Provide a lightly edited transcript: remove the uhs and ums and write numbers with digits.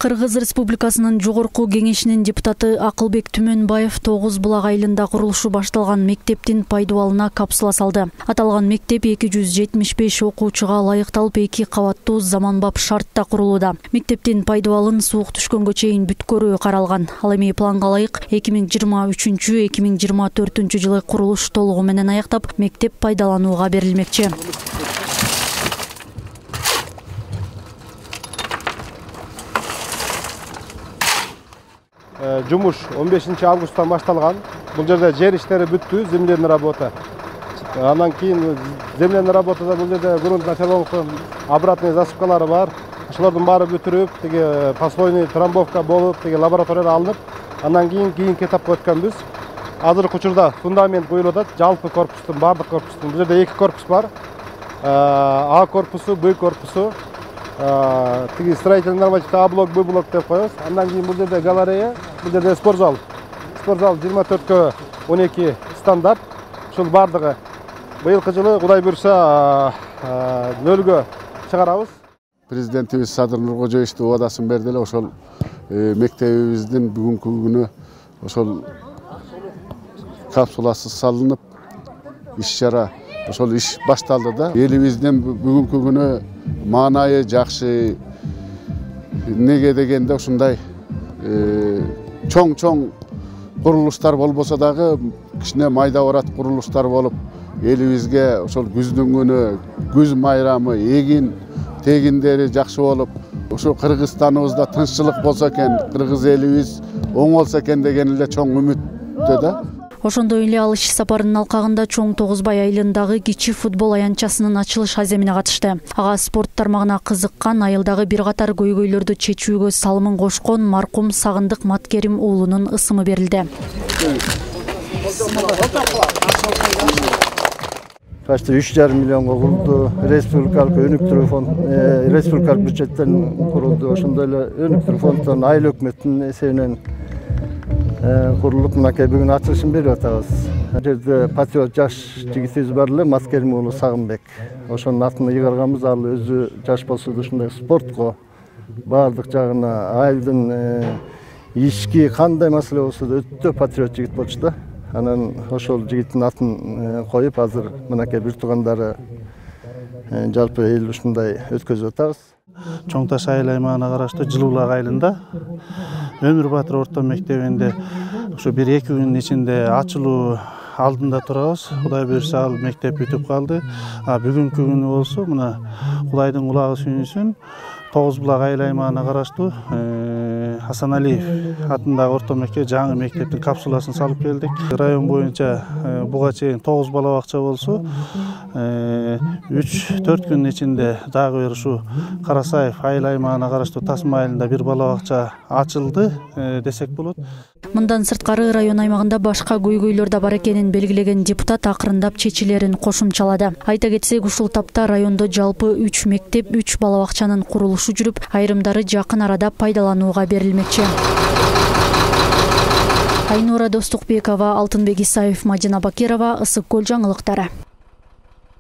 Кыргыз Республикасынын Жогорку Кеңешинин депутаты Акылбек Түмөнбаев Тогуз Булак айылында курулушу башталган мектептин пайдубалына капсула салды. Аталган мектеп 275 окуучуга ылайыкталып 2 кабаттуу заманбап шартта курулууда. Мектептин пайдубалын суук түшкөнгө чейин бүткөрүү каралган. Ал эми планга ылайык 2023-2024 жылы курулуш толугу менен аяктап, мектеп пайдаланууга берилмекчи. Жумуш 15 августтан башталган. Бул жерде жер иштери бүттү, земляный работа. Андан кийин земляный работада бул жерде грунт-началовкунун обратный засыпкалары бар. Ошолордун баары бүтүрүп, тиги послойный трамбовка болуп, тиги лабораторияда алынып, андан кийинки этапка өткөнбүз. Азыркы учурда фундамент коюлуп атат, жалпы корпустун, бардык корпустун. Бул жерде 2 корпус бар. А корпусу, Б корпусу. Тиги строительный нормативде А блок, Б блок деп коебуз. Андан кийин бул жерде галерея, бул жерде спортзал. Спортзал 24-кө 12 стандарт. Ушул бардыгы быйылкы жылы Кудай буйрса нөлгө чыгарабыз. Президентибиз Садыр Нуркожоевичтин убадасын берди эле ошол мектебибиздин бүгүнкү күнү ошол капсуласы салынып, иш-чара ошол иш башталды да. Элибиздин бүгүнкү күнү маанайы жакшы. Неге дегенде ушундай чоң курулуштар болбосо дагы кичине майда барат курулуштар болуп, элибизге ошол күздүн күнү, күз майрамы, эгин тегиндери жакшы болуп, ошо Кыргызстаныбызда тынччылык болсо экен, кыргыз элибиз оң болсо экен деген эле чоң үмүттө да. Ошондой эле ал иш сапарынын алкагында Чоң Тогузбай айылындагы кичи футбол аянтчасынын ачылыш аземине катышты. Ага спорт тармагына кызыккан, айылдагы бир катар көйгөйлөрдү чечүүгө салымын кошкон маркум Сагындык Маткерим уулунун ысымы берилди. Kaçtı 3,5 milyonga kuruldu. Respublikалық өнүктүрүү фонд, республикалык бюджеттен kuruldu. Ошондой эле өнүктүрүү фонддон айыл өкмөттүн эсебинен kurulup мынакей бүгүн ачылышын берип атабыз. Жерде патриот жаш жигитибиз бар эле, Маткерим уулу Сагынбек. Ошонун атын ыйгарганбыз, ал өзү жаш болсо да ушундай спортко баардык жагына айылдын ички кандай маселе болсо да өтө патриот жигит болчу да. Анан ошол жигиттин атын коюп, азыр мынакей бир туугандары жалпы эл ушундай өткөзүп атабыз. Чоң Таш айыл аймагына караштуу Жылуулак айылында Өмүр Батыр орто мектебинде ушу 1-2 күнүн ичинде ачылуу алдында турабыз. Кудай буйрса ал мектеп бүтүп калды. Бүгүнкү күнү болсо мына Кудайдын кулагы сүйүнсүн, Тогуз Булак айыл аймагына караштуу Асаналиев атындагы орто мектеп жаңы мектептин капсуласын салып келдик. Район боюнча буга чейин 9 бала бакча болсо, 3-4 күнүн ичинде дагы бир ушу Карасаев айыл аймагына караштуу Тасма айылында бир бала бакча ачылды десек болот. Мындан сырткары район аймагында башка көйгөйлөр да бар экенин белгилеген депутат акырындап чечилерин кошумчалады. Айта кетсек, ушул тапта райондо жалпы 3 мектеп, 3 бала бакчанын курулушу жүрүп, айрымдары жакын арада пайдаланууга берилмекчи. Айнура Достукбекова, Алтынбек Исаев, Мадина Бакирова, Ысык Көл жаңылыктары.